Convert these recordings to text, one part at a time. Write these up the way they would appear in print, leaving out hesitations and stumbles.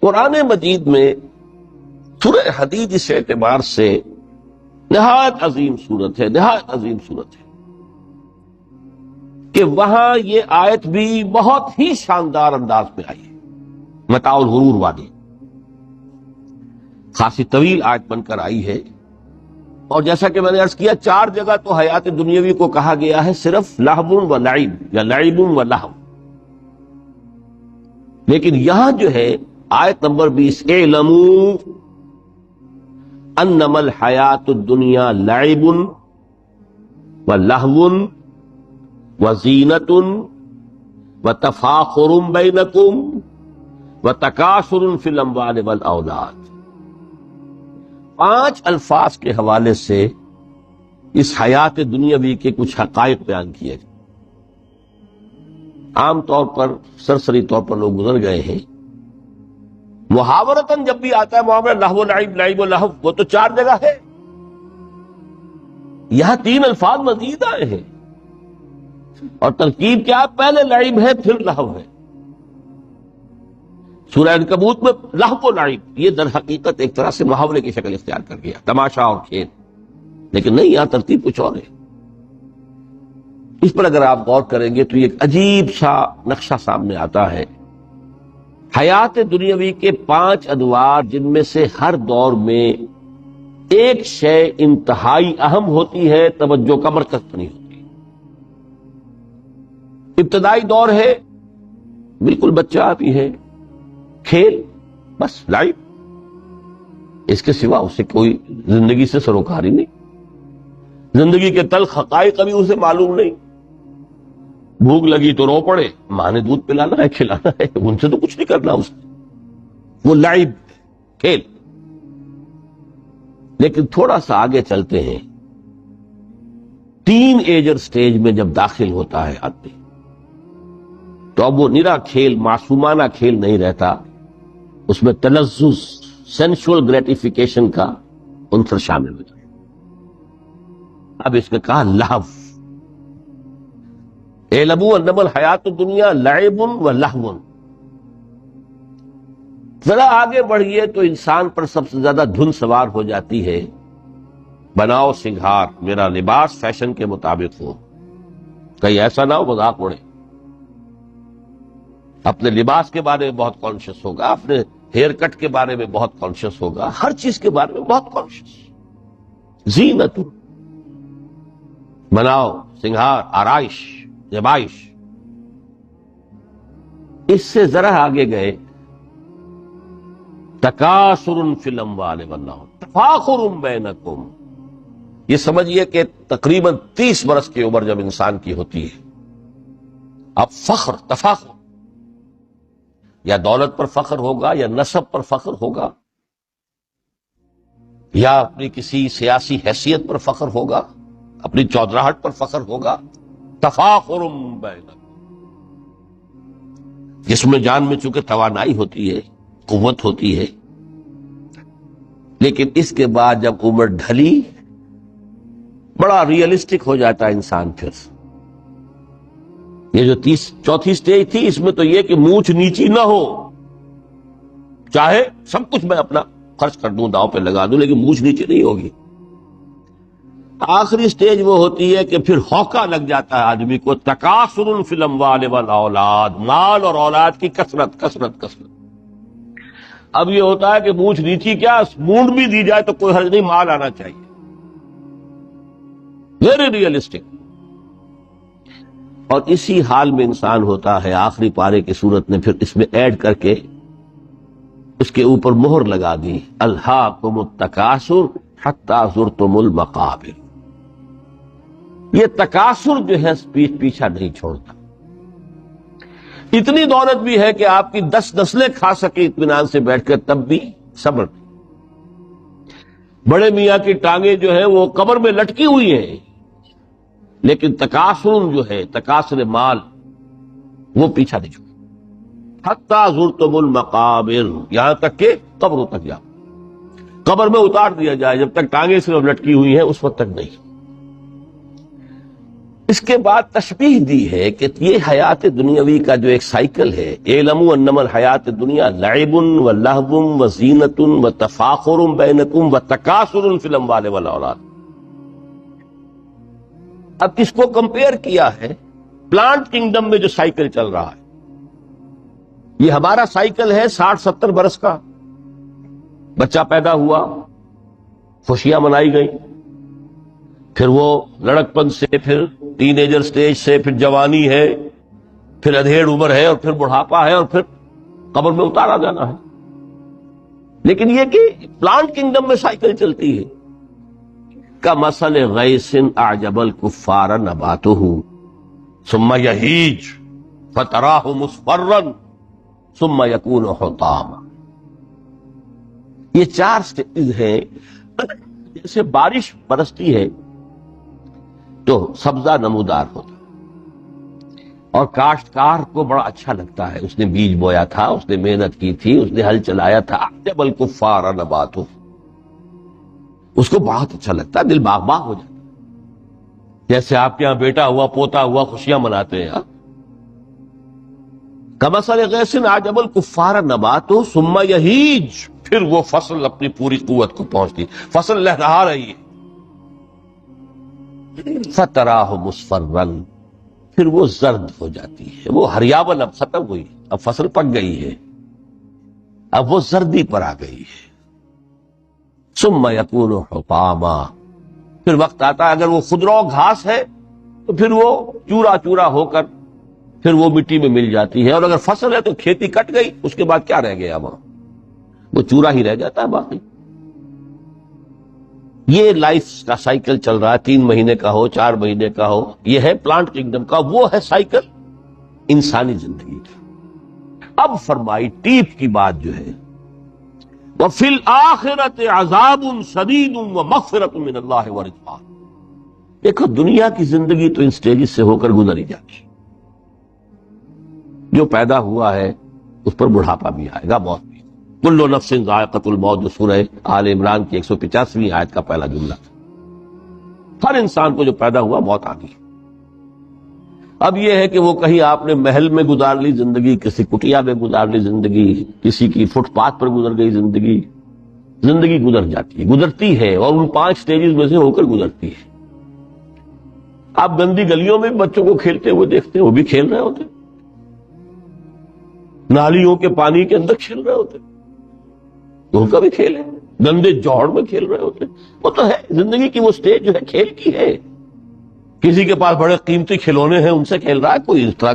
قرآن مجید میں سورہ حدید اس اعتبار سے نہایت عظیم صورت ہے، نہایت عظیم صورت ہے کہ وہاں یہ آیت بھی بہت ہی شاندار انداز میں آئی ہے، متاع الغرور والی، خاصی طویل آیت بن کر آئی ہے۔ اور جیسا کہ میں نے عرض کیا، 4 جگہ تو حیات دنیاوی کو کہا گیا ہے صرف لہو و لعب یا لعب و لہو، لیکن یہاں جو ہے آیت نمبر 20، اعلموا انما الحیات الدنیا لعب و لہو و زینت و تفاخر بینکم و تکاثر فی الاموال والاولاد۔ 5 الفاظ کے حوالے سے اس حیات دنیاوی کے کچھ حقائق بیان کیے گئے۔ عام طور پر سرسری طور پر لوگ گزر گئے ہیں، محاورتاً جب بھی آتا ہے معاملہ لہو لعب، لعب و لہو، وہ تو 4 جگہ ہے، یہاں 3 الفاظ مزید آئے ہیں، اور ترکیب کیا؟ پہلے لعب ہے پھر لہو ہے۔ سورہ عنکبوت میں لہو و لعب یہ در حقیقت ایک طرح سے محاورے کی شکل اختیار کر گیا، تماشا اور کھیل، لیکن نہیں، یہاں ترتیب کچھ اور ہے۔ اس پر اگر آپ غور کریں گے تو یہ ایک عجیب سا نقشہ سامنے آتا ہے۔ حیات دنیاوی کے 5 ادوار، جن میں سے ہر دور میں ایک شے انتہائی اہم ہوتی ہے، توجہ کا مرکز بنی ہوتی ہے۔ ابتدائی دور ہے، بالکل بچہ بھی ہے، کھیل، بس لعب، اس کے سوا اسے کوئی زندگی سے سروکار ہی نہیں، زندگی کے تلخ حقائق ابھی اسے معلوم نہیں۔ بھوک لگی تو رو پڑے، ماں نے دودھ پلانا ہے، کھلانا ہے، ان سے تو کچھ نہیں کرنا اس نے، وہ لعب، کھیل۔ لیکن تھوڑا سا آگے چلتے ہیں، ٹین ایجر سٹیج میں جب داخل ہوتا ہے آدمی، تو اب وہ نرا کھیل، معصومانہ کھیل نہیں رہتا، اس میں تلذذ، سینشول گریٹیفیکیشن کا عنصر شامل ہو جائے۔ اب اس نے کہا لہو، اعلموا انما الحیات الدنیا لعب و لہو۔ ذرا آگے بڑھیے تو انسان پر سب سے زیادہ دھن سوار ہو جاتی ہے، بناؤ سنگھار، میرا لباس فیشن کے مطابق ہو، کہیں ایسا نہ ہو مذاق اڑے۔ اپنے لباس کے بارے میں بہت کانشیس ہوگا، اپنے ہیئر کٹ کے بارے میں بہت کانشیس ہوگا، ہر چیز کے بارے میں بہت کانشیس۔ زینت، بناؤ سنگھار، آرائش، زیبائش۔ اس سے ذرا آگے گئے، تکاثر فی الاموال والاولاد، تفاخر بینکم۔ یہ سمجھیے کہ تقریباً 30 برس کی عمر جب انسان کی ہوتی ہے، اب فخر، تفاخر، یا دولت پر فخر ہوگا، یا نسب پر فخر ہوگا، یا اپنی کسی سیاسی حیثیت پر فخر ہوگا، اپنی چودراہٹ پر فخر ہوگا۔ تفاخر بینکم، جس میں جان میں چونکہ توانائی ہوتی ہے، قوت ہوتی ہے، لیکن اس کے بعد جب عمر ڈھلی، بڑا ریئلسٹک ہو جاتا ہے انسان۔ پھر یہ جو 4تھی سٹیج تھی، اس میں تو یہ کہ مونچھ نیچی نہ ہو، چاہے سب کچھ میں اپنا خرچ کر دوں، داؤ پہ لگا دوں، لیکن مونچھ نیچی نہیں ہوگی۔ آخری سٹیج وہ ہوتی ہے کہ پھر ہوکا لگ جاتا ہے آدمی کو، تکاثر فی الاموال والاولاد، مال اور اولاد کی کثرت کثرت کثرت۔ اب یہ ہوتا ہے کہ مونچھ نیچی کیا، مونڈ بھی دی جائے تو کوئی حرج نہیں، مال آنا چاہیے، ویری ریئلسٹک۔ اور اسی حال میں انسان ہوتا ہے۔ آخری پارے کی صورت نے پھر اس میں ایڈ کر کے اس کے اوپر مہر لگا دی، الہاکم التکاثر حتی زرتم المقابر۔ یہ تکاثر جو ہے پیچھا نہیں چھوڑتا۔ اتنی دولت بھی ہے کہ آپ کی 10 نسلیں کھا سکے اطمینان سے بیٹھ کر، تب بھی صبر نہیں۔ بڑے میاں کی ٹانگیں جو ہے وہ قبر میں لٹکی ہوئی ہیں، لیکن تکاثر جو ہے، تکاثر مال، وہ پیچھا نہیں چھوڑتا۔ حتی زرتم المقابر، یہاں تک کہ قبروں تک جاؤ، قبر میں اتار دیا جائے، جب تک ٹانگیں صرف لٹکی ہوئی ہیں اس وقت تک نہیں۔ اس کے بعد تشبیہ دی ہے کہ یہ حیات دنیاوی کا جو ایک سائیکل ہے، اعلموا انما الحیات الدنیا لعب ولہو وزینۃ وتفاخر بینکم وتکاثر فی الاموال والاولاد. اب اس کو کمپیئر کیا ہے پلانٹ کنگڈم میں جو سائیکل چل رہا ہے. یہ ہمارا سائیکل ہے 60-70 برس کا. بچہ پیدا ہوا، خوشیاں منائی گئی، پھر وہ لڑکپن سے، پھر ٹین ایجر سٹیج سے، پھر جوانی ہے، پھر ادھیڑ عمر ہے، اور پھر بڑھاپا ہے، اور پھر قبر میں اتارا جانا ہے. لیکن یہ کہ پلانٹ کنگڈم میں سائیکل چلتی ہے. کمثل غیث اعجب الکفار نباتہ ثم یہیج فتراہ مصفرا ثم یکون حطاما. یہ 4 سٹیج ہیں. جیسے بارش برستی ہے تو سبزہ نمودار ہوتا ہے، اور کاشتکار کو بڑا اچھا لگتا ہے. اس نے بیج بویا تھا، اس نے محنت کی تھی، اس نے ہل چلایا تھا. اعجب الکفار نباتہ، اس کو بہت اچھا لگتا ہے، دل باغ باغ ہو جاتا ہے. جیسے آپ کے یہاں بیٹا ہوا، پوتا ہوا، خوشیاں مناتے ہیں. کمثل غیث اعجب الکفار نباتہ ثم یہیج، پھر وہ فصل اپنی پوری قوت کو پہنچتی، فصل لہرا رہی ہے. فتراہ مصفرا، پھر وہ زرد ہو جاتی ہے. وہ ہریاول اب ختم ہوئی، اب فصل پک گئی ہے، اب وہ زردی پر آ گئی ہے. ثم یکون حطاما، پھر وقت آتا ہے اگر وہ خضرو گھاس ہے تو پھر وہ چورا چورا ہو کر پھر وہ مٹی میں مل جاتی ہے. اور اگر فصل ہے تو کھیتی کٹ گئی، اس کے بعد کیا رہ گیا وہاں؟ وہ چورا ہی رہ جاتا ہے باقی. یہ لائف کا سائیکل چل رہا ہے، 3 مہینے کا ہو، 4 مہینے کا ہو. یہ ہے پلانٹ کنگڈم کا. وہ ہے سائیکل انسانی زندگی کا. اب فرمائی ٹیپ کی بات جو ہے، وَفِي الْآخِرَةِ عَذَابٌ شَدِيدٌ وَمَغْفِرَةٌ مِّنَ اللَّهِ وَرِضْوَانٌ. دیکھو دنیا کی زندگی تو ان سٹیجز سے ہو کر گزر ہی جاتی ہے. جو پیدا ہوا ہے اس پر بڑھاپا بھی آئے گا، موت بھی. کل نفس ذائقۃ الموت، جو سورہ آل عمران کی 185ویں آیت کا پہلا جملہ. ہر انسان کو جو پیدا ہوا موت آ گئی. اب یہ ہے کہ وہ کہیں آپ نے محل میں گزار لی زندگی، کسی کٹیا میں گزار لی زندگی، کسی کی فٹ پاتھ پر گزر گئی زندگی. زندگی گزر جاتی ہے، گزرتی ہے، اور ان 5 سٹیجز میں سے ہو کر گزرتی ہے. آپ گندی گلیوں میں بچوں کو کھیلتے ہوئے دیکھتے ہیں، وہ بھی کھیل رہے ہوتے، نالیوں کے پانی کے اندر کھیل رہے ہوتے، ان کا بھی کھیل ہے. گندے جوہڑ میں کھیل رہے ہوتے. وہ تو ہے زندگی کی وہ سٹیج جو ہے کھیل کی ہے. کسی کے پاس بڑے قیمتی کھلونے ہیں، ان سے کھیل رہا ہے، کوئی اس طرح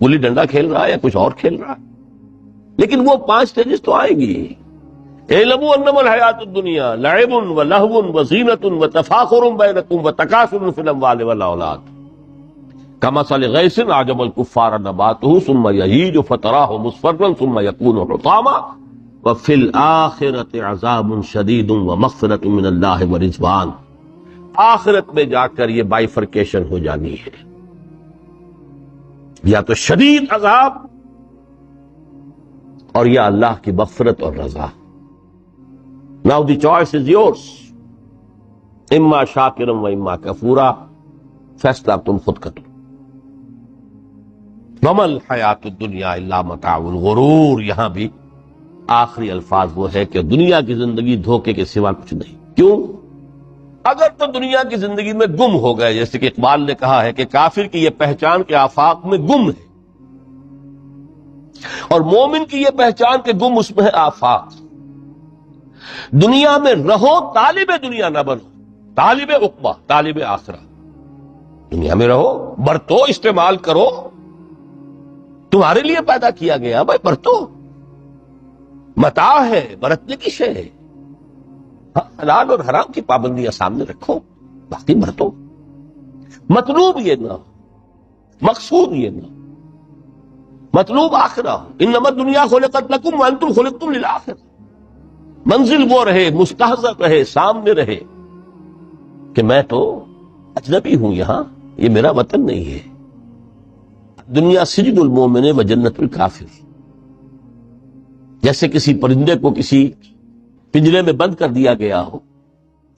گلی ڈنڈا کھیل رہا ہے یا کچھ اور کھیل رہا ہے. لیکن وہ 5 سٹیجز تو آئیں گی. اعلموا انما الحیات الدنیا لعب ولہو وزینۃ وتفاخر بینکم وتکاثر فی الاموال والاولاد کمثل غیث اعجب الکفار نباتہ ثم یہیج فتراہ مصفرا ثم یکون حطاما وفی الآخرۃ عذاب شدید ومغفرۃ من اللہ ورضوان. آخرت میں جا کر یہ بائیفرکیشن ہو جانی ہے، یا تو شدید عذاب اور یا اللہ کی مغفرت اور رضا. Now the choice is yours. اما شاکرا و اما کفورا، فیصلہ تم خود کرو. وما الحیات الدنیا الا متاع الغرور. یہاں بھی آخری الفاظ وہ ہے کہ دنیا کی زندگی دھوکے کے سوا کچھ نہیں. کیوں؟ اگر تو دنیا کی زندگی میں گم ہو گئے، جیسے کہ اقبال نے کہا ہے کہ کافر کی یہ پہچان کے آفاق میں گم ہے، اور مومن کی یہ پہچان کے گم اس میں ہے آفاق. دنیا میں رہو، طالب دنیا نہ بنو، طالب عقبہ، طالب آخرہ. دنیا میں رہو، برتو، استعمال کرو، تمہارے لیے پیدا کیا گیا بھائی، برتو. متاع ہے، برتنے کی شے ہے. حلال اور حرام کی پابندیاں سامنے رکھو، باقی برتو. مطلوب یہ نہ ہو، مقصود یہ نہ ہو، مطلوب آخرہ ہو. انما الدنیا خلقت لکم وانتم خلقتم للآخرہ. منزل وہ رہے، مستحضر رہے، سامنے رہے کہ میں تو اجنبی ہوں، یہاں یہ میرا وطن نہیں ہے. دنیا سجن المومن و جنت الکافر. جیسے کسی پرندے کو کسی پنجرے میں بند کر دیا گیا ہو،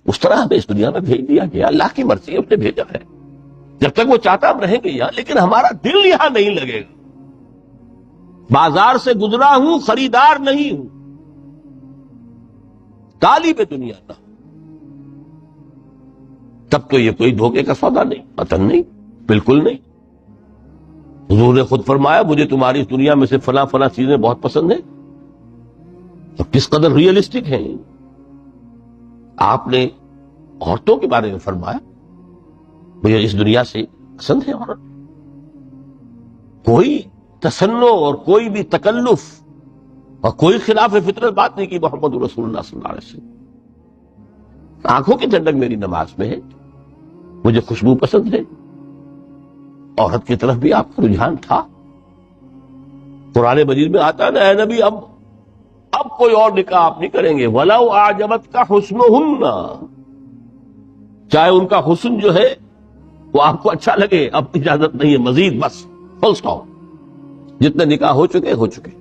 اس طرح ہمیں اس دنیا میں بھیج دیا گیا. اللہ کی مرضی، اس نے بھیجا ہے. جب تک وہ چاہتا ہم رہیں گے یہاں، لیکن ہمارا دل یہاں نہیں لگے گا. بازار سے گزرا ہوں، خریدار نہیں ہوں، طالب دنیا نہ، تب تو یہ کوئی دھوکے کا سودا نہیں، قطعاً نہیں، بالکل نہیں. حضور نے خود فرمایا مجھے تمہاری اس دنیا میں سے فلاں فلاں چیزیں بہت پسند ہیں. اور کس قدر ریئلسٹک ہیں. آپ نے عورتوں کے بارے میں فرمایا مجھے اس دنیا سے پسند ہے عورت. کوئی تصنع اور کوئی بھی تکلف اور کوئی خلاف فطرت بات نہیں کی محمد رسول اللہ صلی اللہ علیہ وسلم. آنکھوں کی ٹھنڈک میری نماز میں ہے، مجھے خوشبو پسند ہے. عورت کی طرف بھی آپ کا رجحان تھا. قرآن مجید میں آتا ہے نا، اے نبی اب کوئی اور نکاح آپ نہیں کریں گے. وَلَوْ أَعْجَبَتْكَ حُسْنُهُنَّ، چاہے ان کا حسن جو ہے وہ آپ کو اچھا لگے، اب اجازت نہیں ہے مزید، بس فل سٹاپ. جتنے نکاح ہو چکے.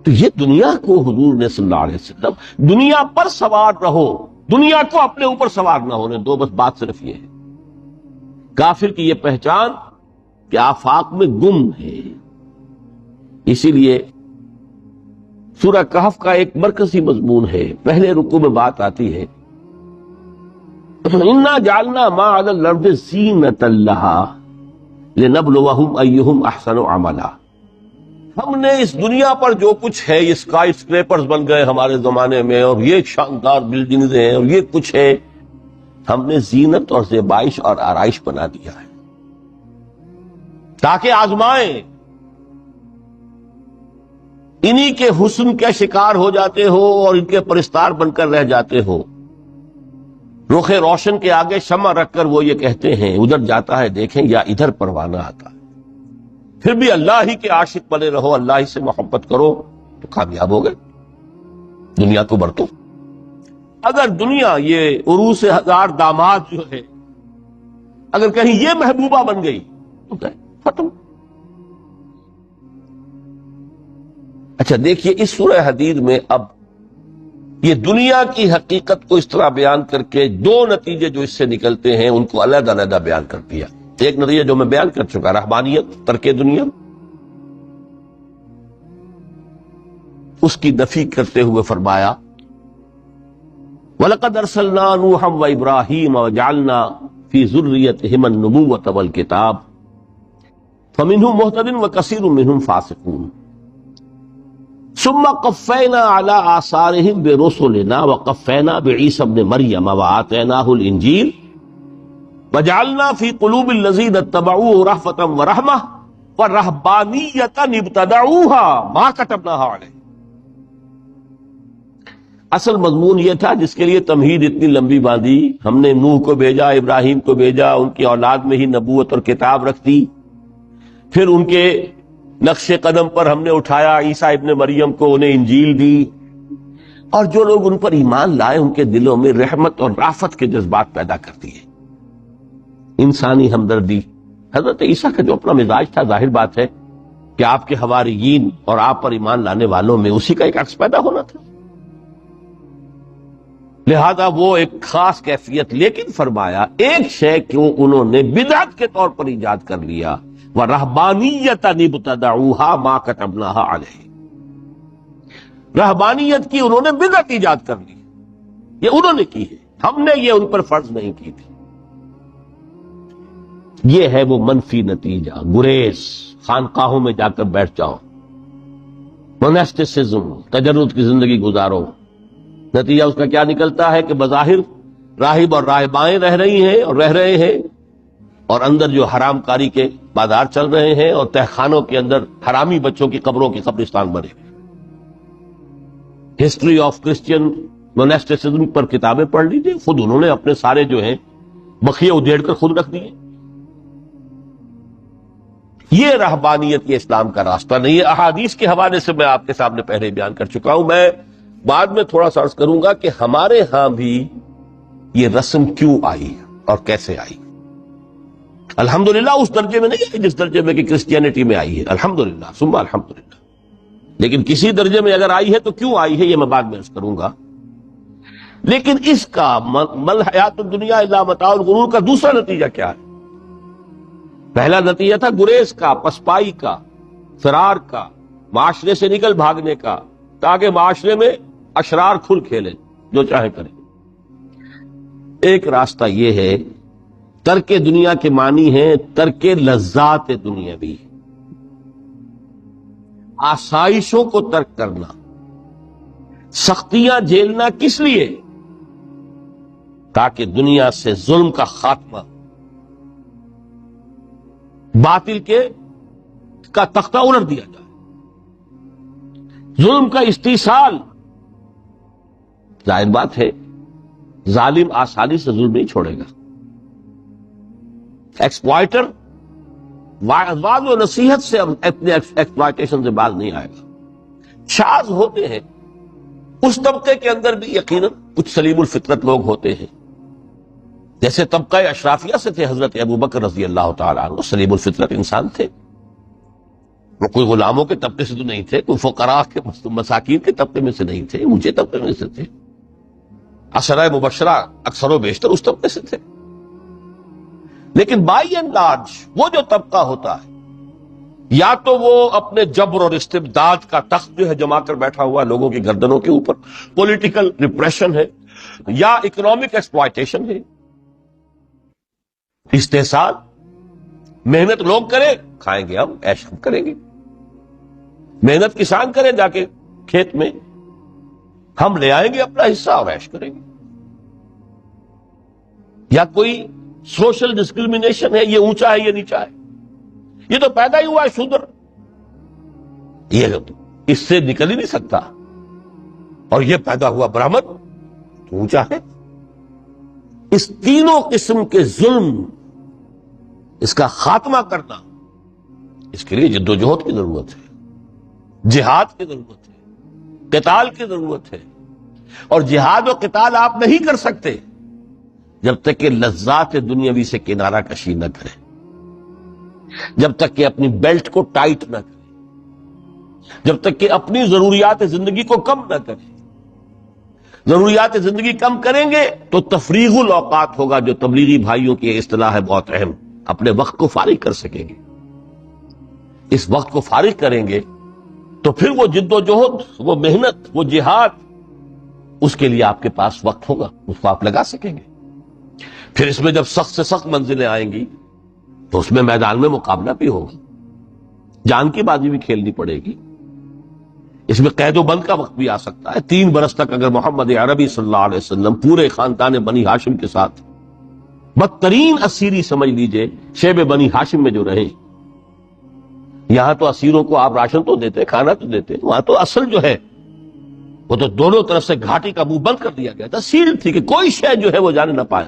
تو یہ دنیا کو حضور نے صلی اللہ علیہ وسلم دنیا پر سوار رہو، دنیا کو اپنے اوپر سوار نہ ہونے دو. بس بات صرف یہ ہے. کافر کی یہ پہچان کہ آفاق میں گم ہے. اسی لیے سورہ کہف کا ایک مرکزی مضمون ہے، پہلے رکوع میں بات آتی ہے اِنَّا جَعَلْنَا مَا عَلَى الْأَرْضِ زِینَةً لَهَا لِنَبْلُوَهُمْ أَيُّهُمْ أَحْسَنُ عَمَلًا. ہم نے اس دنیا پر جو کچھ ہے، یہ اسکائی اسکریپرز بن گئے ہمارے زمانے میں، اور یہ شاندار بلڈنگز ہیں، اور یہ کچھ ہے، ہم نے زینت اور زیبائش اور آرائش بنا دیا ہے تاکہ آزمائیں. انہی کے حسن کے شکار ہو جاتے ہو اور ان کے پرستار بن کر رہ جاتے ہو. رخ روشن کے آگے شمع رکھ کر وہ یہ کہتے ہیں ادھر جاتا ہے دیکھیں یا ادھر پروانہ آتا ہے. پھر بھی اللہ ہی کے عاشق بنے رہو، اللہ ہی سے محبت کرو تو کامیاب ہو گئے. دنیا کو برتو. اگر دنیا یہ عروس ہزار داماد جو ہے، اگر کہیں یہ محبوبہ بن گئی تو کیا ختم. اچھا دیکھیے اس سورہ حدید میں اب یہ دنیا کی حقیقت کو اس طرح بیان کر کے دو نتیجے جو اس سے نکلتے ہیں ان کو علیحدہ علیحدہ بیان کر دیا. ایک نتیجہ جو میں بیان کر چکا، رہبانیت، ترک دنیا، اس کی نفی کرتے ہوئے فرمایا وَلَقَدْ أَرْسَلْنَا نُوحًا وَإِبْرَاهِيمَ وَجَعَلْنَا فِي ذُرِّيَّتِهِمَا النُّبُوَّةَ وَالْكِتَابَ فَمِنْهُمْ مُهْتَدٍ وَكَثِيرٌ مِّنْهُمْ فَاسِقُونَ ثُمَّ قَفَّيْنَا عَلَىٰ آثَارِهِمْ بِرُسُلِنَا وَقَفَّيْنَا بِعِيسَى ابْنِ مَرْيَمَ وَآتَيْنَاهُ الْإِنجِيلَ وَجَعَلْنَا فِي قُلُوبِ الَّذِينَ اتَّبَعُوهُ رَأْفَةً وَرَحْمَةً وَرَهْبَانِيَّةً ابْتَدَعُوهَا مَا كَتَبْنَاهَا عَلَيْهِمْ. اصل مضمون یہ تھا جس کے لیے تمہید اتنی لمبی باندھی. ہم نے نوح کو بھیجا، ابراہیم کو بھیجا، ان کی اولاد میں ہی نبوت اور کتاب رکھ دی. پھر ان کے نقش قدم پر ہم نے اٹھایا عیسیٰ ابن مریم کو، انہیں انجیل دی، اور جو لوگ ان پر ایمان لائے ان کے دلوں میں رحمت اور رافت کے جذبات پیدا کر دیے، انسانی ہمدردی. حضرت عیسیٰ کا جو اپنا مزاج تھا، ظاہر بات ہے کہ آپ کے حواریین اور آپ پر ایمان لانے والوں میں اسی کا ایک عکس پیدا ہونا تھا، لہذا وہ ایک خاص کیفیت. لیکن فرمایا ایک شے کو انہوں نے بدعت کے طور پر ایجاد کر لیا، وَرَهْبَانِيَّةً ابْتَدَعُوهَا مَا كَتَبْنَاهَا عَلَيْهِمْ. رہبانیت کی انہوں نے بدعت ایجاد کر لی، یہ انہوں نے کی ہے، ہم نے یہ ان پر فرض نہیں کی تھی. یہ ہے وہ منفی نتیجہ. گریز، خانقاہوں میں جا کر بیٹھ جاؤ، موناسٹسزم، تجرد کی زندگی گزارو. نتیجہ اس کا کیا نکلتا ہے کہ بظاہر راہب اور راہبائیں رہ رہی ہیں اور رہ رہے ہیں، اور اندر جو حرام کاری کے بازار چل رہے ہیں، اور تہخانوں کے اندر حرامی بچوں کی قبروں کے قبرستان بنے. ہسٹری آف کرسچین موناسٹسزم پر کتابیں پڑھ لیجیے، خود انہوں نے اپنے سارے جو ہیں بخیے ادھیڑ کر خود رکھ دیے. یہ رہبانیت یہ اسلام کا راستہ نہیں ہے. احادیث کے حوالے سے میں آپ کے سامنے پہلے بیان کر چکا ہوں. میں بعد میں تھوڑا سا عرض کروں گا کہ ہمارے ہاں بھی یہ رسم کیوں آئی اور کیسے آئی. الحمدللہ اس درجے میں نہیں آئی جس درجے میں کہ کرسچینٹی میں آئی ہے، الحمدللہ ثم الحمدللہ، لیکن کسی درجے میں اگر آئی ہے تو کیوں آئی ہے یہ میں بعد میں عرض کروں گا. لیکن اس کا مل حیات الدنیا الا متاع الغرور کا دوسرا نتیجہ کیا ہے؟ پہلا نتیجہ تھا گریز کا، پسپائی کا، فرار کا، معاشرے سے نکل بھاگنے کا، تاکہ معاشرے میں اشرار کھل کھیلیں، جو چاہے کریں۔ ایک راستہ یہ ہے، ترک دنیا کے معنی ہے ترک لذات دنیاوی، آسائشوں کو ترک کرنا، سختیاں جھیلنا کس لیے؟ تاکہ دنیا سے ظلم کا خاتمہ، باطل کا تختہ الٹ دیا جائے، ظلم کا استیصال۔ ظاہر بات ہے ظالم آسانی سے ظلم نہیں چھوڑے گا، ایکسپلائٹر واضح و نصیحت سے اپنے ایکسپلائٹیشن سے باز نہیں آئے گا۔ شاذ ہوتے ہیں اس طبقے کے اندر بھی، یقیناً کچھ سلیم الفطرت لوگ ہوتے ہیں، جیسے طبقہ اشرافیہ سے تھے حضرت ابو بکر رضی اللہ تعالیٰ عنہ، سلیم الفطرت انسان تھے، وہ کوئی غلاموں کے طبقے سے تو نہیں تھے، کوئی فقراء کے مساکین کے طبقے میں سے نہیں تھے، اونچے طبقے میں سے تھے، عشرہ مبشرہ اکثر و بیشتر اس طبقے سے تھے۔ لیکن بائی اینڈ لارج وہ جو طبقہ ہوتا ہے، یا تو وہ اپنے جبر اور استبداد کا تخت جو ہے جما کر بیٹھا ہوا لوگوں کی گردنوں کے اوپر، پولیٹیکل ریپریشن ہے، یا اکنامک ایکسپلائٹیشن ہے، استحصال۔ محنت لوگ کریں، کھائیں گے ہم، عیش ہم کریں گے، محنت کسان کریں جا کے کھیت میں، ہم لے آئیں گے اپنا حصہ اور عیش کریں گے۔ یا کوئی سوشل ڈسکریمنیشن ہے، یہ اونچا ہے یہ نیچا ہے، یہ تو پیدا ہی ہوا ہے شودر، یہ اس سے نکل ہی نہیں سکتا، اور یہ پیدا ہوا برہمن تو اونچا ہے۔ اس تینوں قسم کے ظلم، اس کا خاتمہ کرنا، اس کے لیے جد و جہد کی ضرورت ہے، جہاد کی ضرورت ہے، قتال کی ضرورت ہے، اور جہاد و قتال آپ نہیں کر سکتے جب تک کہ لذات دنیاوی سے کنارہ کشی نہ کرے، جب تک کہ اپنی بیلٹ کو ٹائٹ نہ کرے، جب تک کہ اپنی ضروریات زندگی کو کم نہ کرے۔ ضروریات زندگی کم کریں گے تو تفریغ الاوقات ہوگا، جو تبلیغی بھائیوں کی اصطلاح ہے بہت اہم، اپنے وقت کو فارغ کر سکیں گے۔ اس وقت کو فارغ کریں گے تو پھر وہ جد و جہد، وہ محنت، وہ جہاد، اس کے لیے آپ کے پاس وقت ہوگا، اس کو آپ لگا سکیں گے۔ پھر اس میں جب سخت سے سخت منزلیں آئیں گی تو اس میں میدان میں مقابلہ بھی ہوگا، جان کی بازی بھی کھیلنی پڑے گی، اس میں قید و بند کا وقت بھی آ سکتا ہے۔ 3 برس تک اگر محمد عربی صلی اللہ علیہ وسلم پورے خاندان بنی ہاشم کے ساتھ بدترین اسیری سمجھ لیجئے شیب بنی ہاشم میں جو رہے، یہاں تو اسیروں کو آپ راشن تو دیتے، کھانا تو دیتے، وہاں تو اصل جو ہے وہ تو دونوں طرف سے گھاٹی کا منہ بند کر دیا گیا تھا، سیل تھی کہ کوئی شے جو ہے وہ جانے نہ پائے۔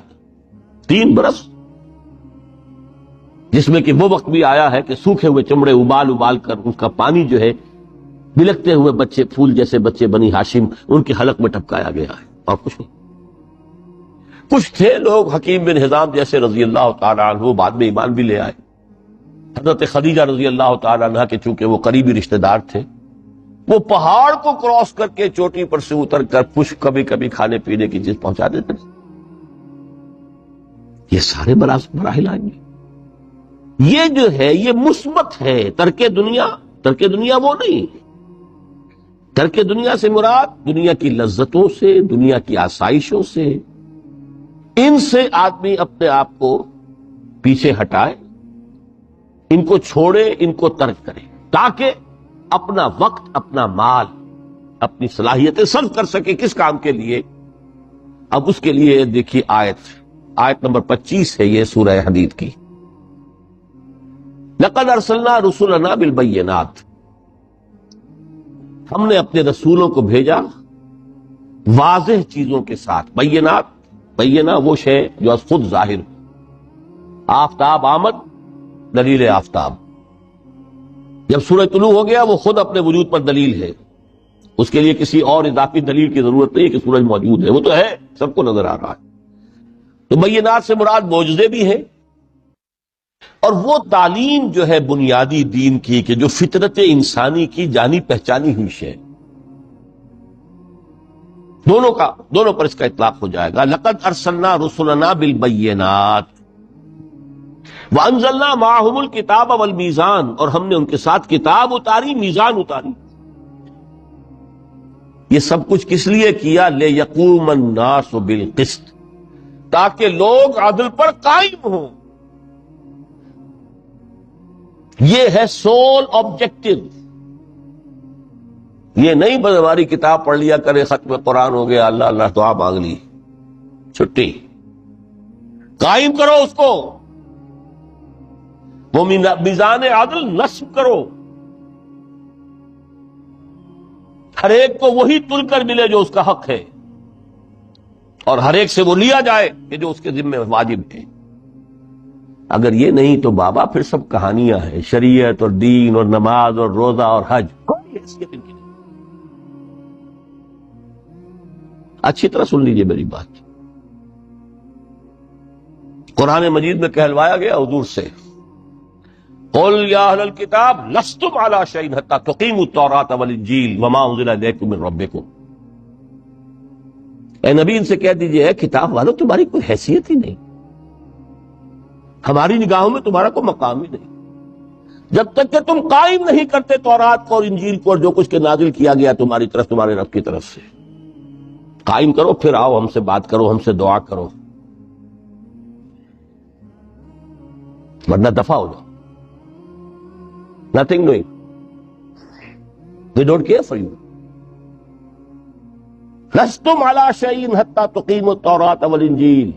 3 برس، جس میں کہ وہ وقت بھی آیا ہے کہ سوکھے ہوئے چمڑے ابال ابال کر اس کا پانی جو ہے بلکتے ہوئے بچے، پھول جیسے بچے بنی ہاشم، ان کے حلق میں ٹپکایا گیا ہے، اور کچھ نہیں۔ کچھ تھے لوگ، حکیم بن حزام جیسے رضی اللہ تعالیٰ عنہ، بعد میں ایمان بھی لے آئے۔ حضرت خدیجہ رضی اللہ تعالیٰ عنہ کے چونکہ وہ قریبی رشتہ دار تھے، وہ پہاڑ کو کراس کر کے چوٹی پر سے اتر کر کچھ کبھی کبھی کھانے پینے کی چیز پہنچا دیتے تھے۔ یہ سارے مراحل آئیں گے۔ یہ جو ہے یہ مثبت ہے۔ ترک دنیا وہ نہیں، ترک دنیا سے مراد دنیا کی لذتوں سے، دنیا کی آسائشوں سے، ان سے آدمی اپنے آپ کو پیچھے ہٹائے، ان کو چھوڑے، ان کو ترک کرے، تاکہ اپنا وقت، اپنا مال، اپنی صلاحیتیں صرف کر سکے۔ کس کام کے لیے؟ اب اس کے لیے دیکھیے آیت نمبر 25 ہے یہ سورہ حدید کی۔ لقد ارسلنا رسلنا بالبینات، ہم نے اپنے رسولوں کو بھیجا واضح چیزوں کے ساتھ۔ بینات، بینہ وہ شے جو از خود ظاہر ہو۔ آفتاب آمد، دلیل آفتاب، جب سورج طلوع ہو گیا وہ خود اپنے وجود پر دلیل ہے، اس کے لیے کسی اور اضافی دلیل کی ضرورت نہیں کہ سورج موجود ہے، وہ تو ہے، سب کو نظر آ رہا ہے۔ تو بینات سے مراد معجزے بھی ہیں، اور وہ تعلیم جو ہے بنیادی دین کی، کہ جو فطرت انسانی کی جانی پہچانی ہوئی شے، دونوں پر اس کا اطلاق ہو جائے گا۔ لقد ارسلنا رسلنا بالبینات، وَأَنزَلْنَا مَعَهُمُ الْكِتَابَ وَالْمِيزَانَ، اور ہم نے ان کے ساتھ کتاب اتاری، میزان اتاری۔ یہ سب کچھ کس لیے کیا؟ لِيَقُومَ النَّاسُ بِالْقِسْطِ، تاکہ لوگ عدل پر قائم ہوں۔ یہ ہے سول آبجیکٹو۔ یہ نہیں بس ہماری کتاب پڑھ لیا کرے، ختم قرآن ہو گیا، اللہ اللہ دعا مانگ لی، چھٹی۔ قائم کرو اس کو، وہ میزان عدل نصب کرو، ہر ایک کو وہی تل کر ملے جو اس کا حق ہے، اور ہر ایک سے وہ لیا جائے کہ جو اس کے ذمہ واجب ہے۔ اگر یہ نہیں تو بابا پھر سب کہانیاں ہیں، شریعت اور دین اور نماز اور روزہ اور حج، کوئی حیثیت ان کی نہیں۔ اچھی طرح سن لیجئے میری بات، قرآن مجید میں کہلوایا گیا حضور سے، قل یا اہل الکتاب لستم علی شیء حتی تقیموا التوراۃ والانجیل وما انزل الیکم من ربکم۔ اے نبی ان سے کہہ دیجئے، اے کتاب والو تمہاری کوئی حیثیت ہی نہیں، ہماری نگاہوں میں تمہارا کوئی مقام ہی نہیں، جب تک کہ تم قائم نہیں کرتے تورات کو اور انجیل کو اور جو کچھ کے نازل کیا گیا تمہاری طرف، تمہارے رب کی طرف سے۔ قائم کرو، پھر آؤ ہم سے بات کرو، ہم سے دعا کرو، ورنہ دفع ہو جاؤ۔ Nothing doing. They don't care for you. لستم علی شیء حتی تقیموا التوراۃ والانجیل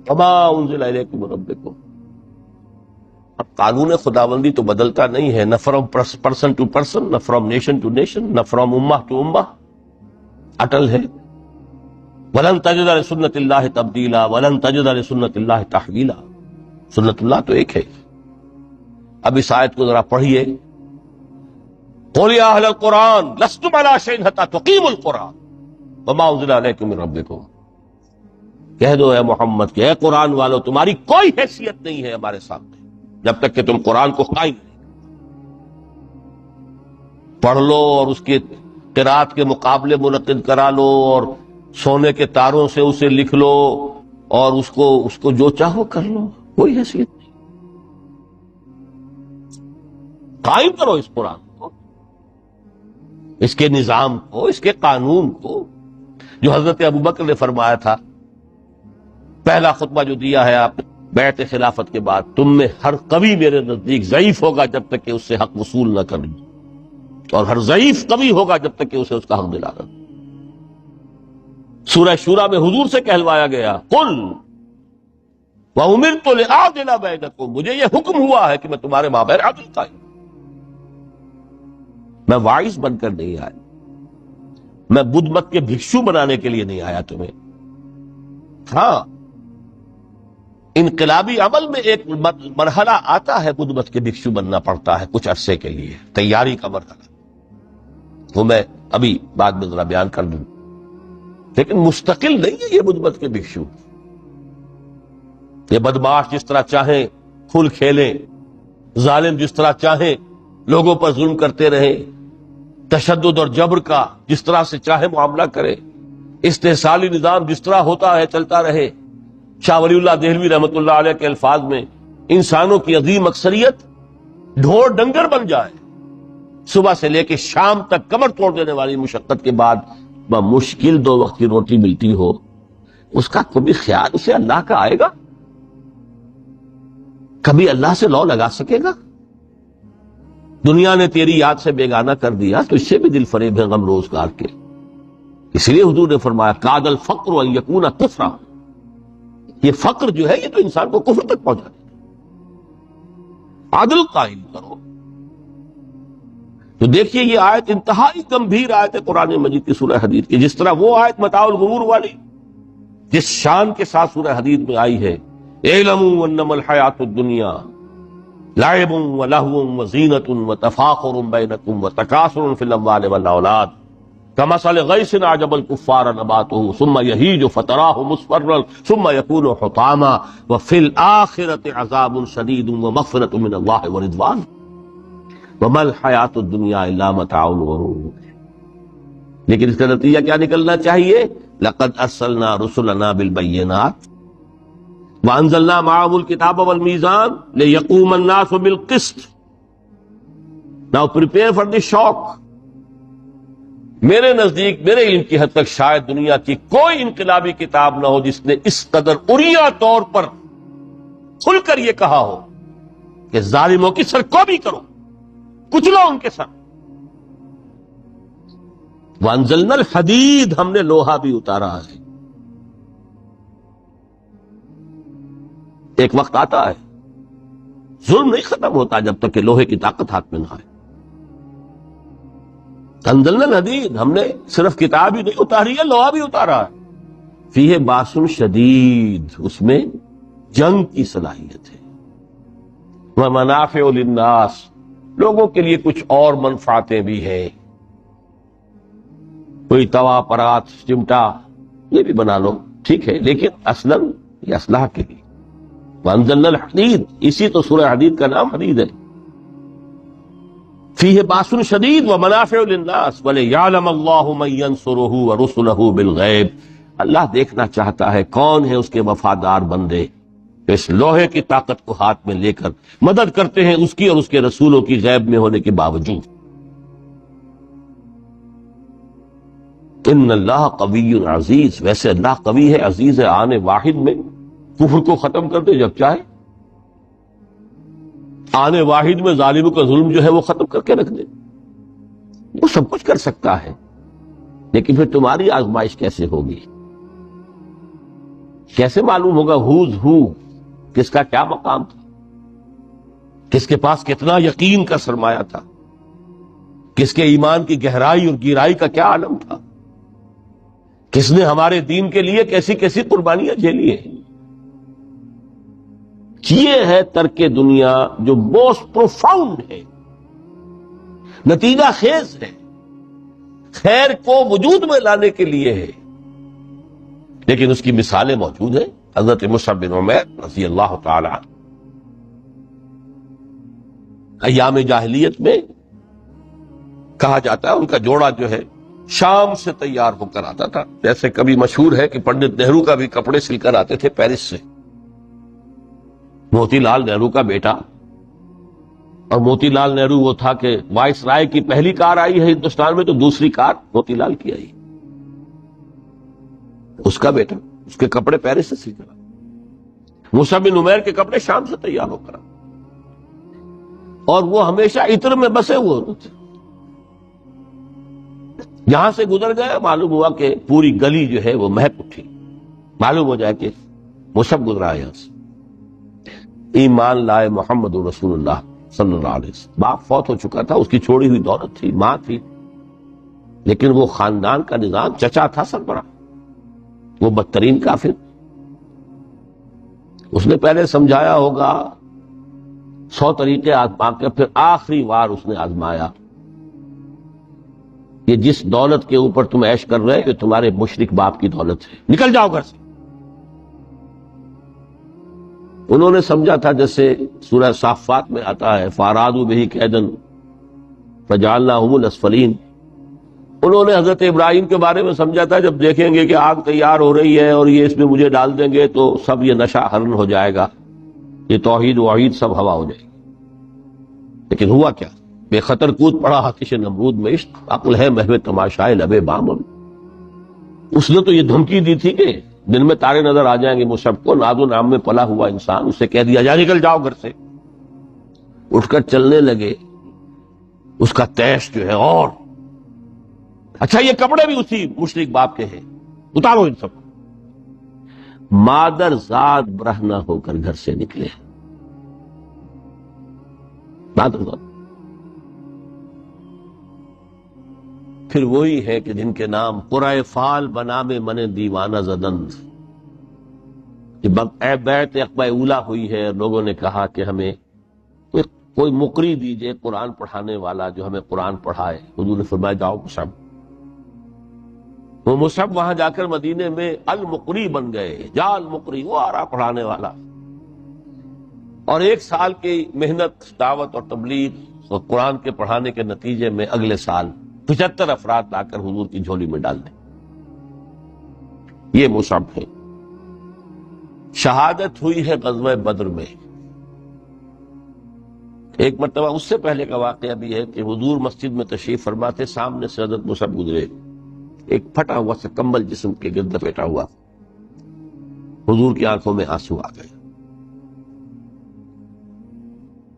وما انزل الیکم من ربکم۔ اب قانون خداوندی تو بدلتا نہیں ہے، نہ فرام پرسن ٹو پرسن، نہ فرام نیشن ٹو نیشن، نہ فرام امہ ٹو امہ، اٹل ہے۔ ولن تجد لسنت اللہ تبدیلا ولن تجد لسنت اللہ تحویلا۔ سنت اللہ تو ایک ہے۔ اب اس آیت کو ذرا پڑھیے، قل یا اہل القرآن لستم علی شیء حتی تقیموا القرآن وما انزل الیکم من ربکم۔ کہہ دو اے محمد کہ اے قرآن والو تمہاری کوئی حیثیت نہیں ہے ہمارے سامنے جب تک کہ تم قرآن کو قائم نہیں پڑھ لو اور اس کے قرات کے مقابلے منعقد کرا لو اور سونے کے تاروں سے اسے لکھ لو اور اس کو جو چاہو کر لو، کوئی حیثیت نہیں۔ قائم کرو اس قرآن کو، اس کے نظام کو، اس کے قانون کو، جو حضرت ابوبکر نے فرمایا تھا، پہلا خطبہ جو دیا ہے آپ بیعت خلافت کے بعد، تم میں ہر قوی میرے نزدیک ضعیف ہوگا جب تک کہ اس سے حق وصول نہ کرے، اور ہر ضعیف قوی ہوگا جب تک کہ اسے اس کا حق دلانا۔ سورہ شورى میں حضور سے کہلوایا گیا، قل وَأُمِرْتُ لِأَعْدِلَ بَيْنَكُمْ، مجھے یہ حکم ہوا ہے کہ میں تمہارے مابین عدل قائم۔ میں واعظ بن کر نہیں آیا، میں بدھ مت کے بھکشو بنانے کے لیے نہیں آیا تمہیں۔ ہاں، انقلابی عمل میں ایک مرحلہ آتا ہے، بدھ مت کے بھکشو بننا پڑتا ہے کچھ عرصے کے لیے، تیاری کا مرحلہ، وہ میں ابھی بعد میں ذرا بیان کر دوں، لیکن مستقل نہیں ہے یہ بدھ مت کے بھکشو۔ یہ بدمعاش جس طرح چاہیں کھل کھیلیں، ظالم جس طرح چاہیں لوگوں پر ظلم کرتے رہیں، تشدد اور جبر کا جس طرح سے چاہے معاملہ کرے، استحصالی نظام جس طرح ہوتا ہے چلتا رہے۔ شاہ ولی اللہ دہلوی رحمۃ اللہ علیہ کے الفاظ میں، انسانوں کی عظیم اکثریت ڈھور ڈنگر بن جائے، صبح سے لے کے شام تک کمر توڑ دینے والی مشقت کے بعد بمشکل 2 وقت کی روٹی ملتی ہو، اس کا کبھی خیال اسے اللہ کا آئے گا؟ کبھی اللہ سے لو لگا سکے گا؟ دنیا نے تیری یاد سے بیگانہ کر دیا تو اس سے بھی دل فریب ہے غم روزگار کے۔ اس لیے حضور نے فرمایا، کاد الفقر ان یکون کفرا، یہ فقر جو ہے یہ تو انسان کو کفر تک پہنچا دے۔ عدل قائم کرو۔ تو دیکھیے یہ آیت انتہائی گمبھیر آیت ہے قرآن مجید کی سورہ حدید کی، جس طرح وہ آیت متاع الغرور والی جس شان کے ساتھ سورہ حدید میں آئی ہے، اعلموا انما الحیات الدنیا لعب ولہو وزینۃ وتفاخر بینکم وتکاثر فی الاموال والاولاد کمثل غیث اعجب الکفار نباتہ ثم یہیج فتراہ مصفرا ثم یکون حطاما وفی الآخرۃ عذاب شدید ومغفرۃ من اللہ ورضوان وما الحیات الدنیا الا متاع الغرور۔ لیکن اس کا نتیجہ کیا نکلنا چاہیے؟ لقد ارسلنا رسلنا بالبینات، وَأَنزَلْنَا مَعَهُ الْكِتَابَ وَالْمِيزَانَ لِيَقُومَ النَّاسُ بِالْقِسْطِ. Now prepare for the shock. میرے نزدیک، میرے علم کی حد تک شاید دنیا کی کوئی انقلابی کتاب نہ ہو جس نے اس قدر عریاں طور پر کھل کر یہ کہا ہو کہ ظالموں کی سرکوبی کرو، کچلو ان کے سر. وَأَنزَلْنَا الْحَدِيدَ، ہم نے لوہا بھی اتارا ہے. ایک وقت آتا ہے ظلم نہیں ختم ہوتا جب تک کہ لوہے کی طاقت ہاتھ میں نہ آئے. انزلنا الحدید، ہم نے صرف کتاب ہی نہیں اتاری ہے، لوہا بھی اتارا ہے. فیہ باس شدید، اس میں جنگ کی صلاحیت ہے. ومنافع للناس، لوگوں کے لیے کچھ اور منفعتیں بھی ہیں. کوئی توا، پرات، چمٹا یہ بھی بنا لو، ٹھیک ہے، لیکن اصلاً یہ اسلحہ کے لیے. وانزلنا الحدید، اسی تو سورہ حدید کا نام حدید ہے. فیہ باس شدید ومنافع للناس ولیعلم اللہ من ینصرہ ورسلہ بالغیب. اللہ دیکھنا چاہتا ہے کون ہے اس کے وفادار بندے اس لوہے کی طاقت کو ہاتھ میں لے کر مدد کرتے ہیں اس کی اور اس کے رسولوں کی غیب میں ہونے کے باوجود. ان اللہ قوی عزیز، ویسے اللہ قوی ہے، عزیز ہے. آنے واحد میں کفر کو ختم کر دے جب چاہے، آنے واحد میں ظالموں کا ظلم جو ہے وہ ختم کر کے رکھ دے. وہ سب کچھ کر سکتا ہے، لیکن پھر تمہاری آزمائش کیسے ہوگی؟ کیسے معلوم ہوگا ہوز ہو، کس کا کیا مقام تھا، کس کے پاس کتنا یقین کا سرمایہ تھا، کس کے ایمان کی گہرائی اور گہرائی کا کیا عالم تھا، کس نے ہمارے دین کے لیے کیسی کیسی قربانیاں جھیلی ہیں. یہ ہے ترک دنیا جو موسٹ پروفاؤنڈ ہے، نتیجہ خیز ہے، خیر کو وجود میں لانے کے لیے ہے. لیکن اس کی مثالیں موجود ہیں. حضرت مصعب بن عمیر رضی اللہ تعالی عنہ ایام جاہلیت میں کہا جاتا ہے ان کا جوڑا جو ہے شام سے تیار ہو کر آتا تھا. جیسے کبھی مشہور ہے کہ پنڈت نہرو کا بھی کپڑے سل کر آتے تھے پیرس سے. موتی لال نہرو کا بیٹا، اور موتی لال نہرو وہ تھا کہ وائس رائے کی پہلی کار آئی ہے ہندوستان میں تو دوسری کار موتی لال کی آئی. اس کا بیٹا، اس کے کپڑے پیرس سے سل کر آئے. مصعب بن عمیر کے کپڑے شام سے تیار ہو کر آئے، اور وہ ہمیشہ عطر میں بسے ہوئے ہوتے. یہاں سے گزر گئے، معلوم ہوا کہ پوری گلی جو ہے وہ مہک اٹھی. معلوم ہو جائے کہ مصعب گزرا ہے یہاں سے. ایمان لائے محمد رسول اللہ صلی اللہ علیہ وسلم. باپ فوت ہو چکا تھا، اس کی چھوڑی ہوئی دولت تھی، ماں تھی، لیکن وہ خاندان کا نظام، چچا تھا سربراہ، وہ بدترین کافر. اس نے پہلے سمجھایا ہوگا 100 طریقے آزما کے، پھر آخری بار اس نے آزمایا یہ جس دولت کے اوپر تم عیش کر رہے ہو تمہارے مشرک باپ کی دولت ہے، نکل جاؤ گھر سے. انہوں نے سمجھا تھا جیسے سورہ صافات میں آتا ہے فارادوا بہ کیدا فجعلناہم الاسفلین. انہوں نے حضرت ابراہیم کے بارے میں سمجھا تھا جب دیکھیں گے کہ آگ تیار ہو رہی ہے اور یہ اس میں مجھے ڈال دیں گے تو سب یہ نشہ حرن ہو جائے گا، یہ توحید وحید سب ہوا ہو جائے گی. لیکن ہوا کیا؟ بے خطر کود پڑا آتش نمرود میں عشق، عقل ہے محو تماشائے لب بام. اس نے تو یہ دھمکی دی تھی کہ دن میں تارے نظر آ جائیں گے مصعب کو، ناز و نام میں پلا ہوا انسان، اسے کہہ دیا جا نکل جاؤ گھر سے. اٹھ کر چلنے لگے. اس کا تیش جو ہے اور اچھا یہ کپڑے بھی اسی مشرک باپ کے ہیں، اتارو ان سب. مادر زاد برہنہ ہو کر گھر سے نکلے. مادر زاد پھر وہی ہے کہ جن کے نام قرائے فال بنا میں من دیوانہ زدند. بیعت عقبہ اولا ہوئی ہے، لوگوں نے کہا کہ ہمیں کوئی مقری دیجئے قرآن پڑھانے والا جو ہمیں قرآن پڑھائے. حضور نے فرمایا جاؤ مصعب. وہ مصعب وہاں جا کر مدینے میں المقری بن گئے. جا المقری، وہ آ رہا پڑھانے والا. اور 1 سال کی محنت، دعوت اور تبلیغ اور قرآن کے پڑھانے کے نتیجے میں اگلے سال 75 افراد لا کر حضور کی جھولی میں ڈال دیں. یہ مصعب ہے. شہادت ہوئی ہے غزوہ بدر میں. ایک مرتبہ اس سے پہلے کا واقعہ بھی ہے کہ حضور مسجد میں تشریف فرما تھے، سامنے سے حضرت مصعب گزرے، ایک پھٹا ہوا سا کمبل جسم کے گرد لپیٹا ہوا، حضور کی آنکھوں میں آنسو آ گئے.